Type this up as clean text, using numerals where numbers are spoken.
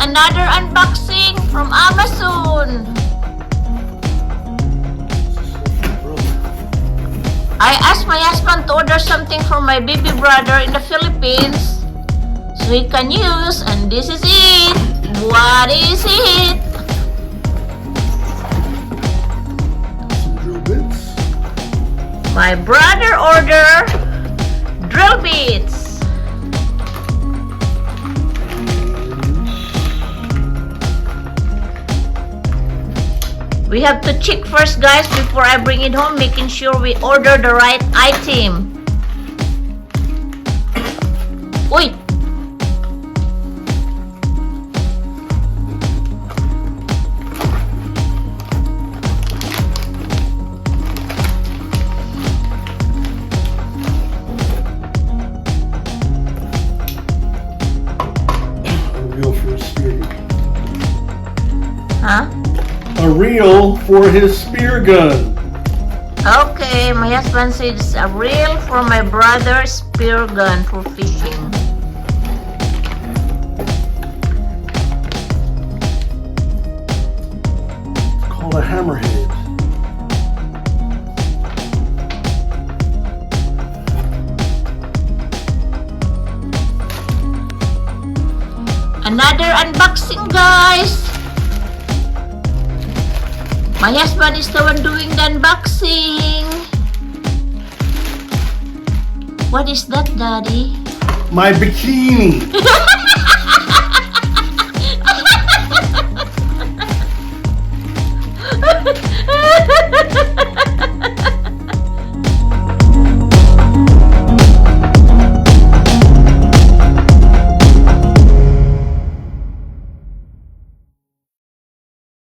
another unboxing from Amazon. I asked my husband to order something for my baby brother in the Philippines so he can use, and this is it. What is it? Some drill bits. My brother ordered drill bits. We have to check first, guys, before I bring it home, making sure we order the right item. Uy! A reel for his spear gun. Huh? A reel for his spear gun. Okay, my husband said it's a reel for my brother's spear gun for fishing. It's called a hammerhead. Another unboxing, guys. My husband is the one doing the unboxing. What is that, Daddy? My bikini.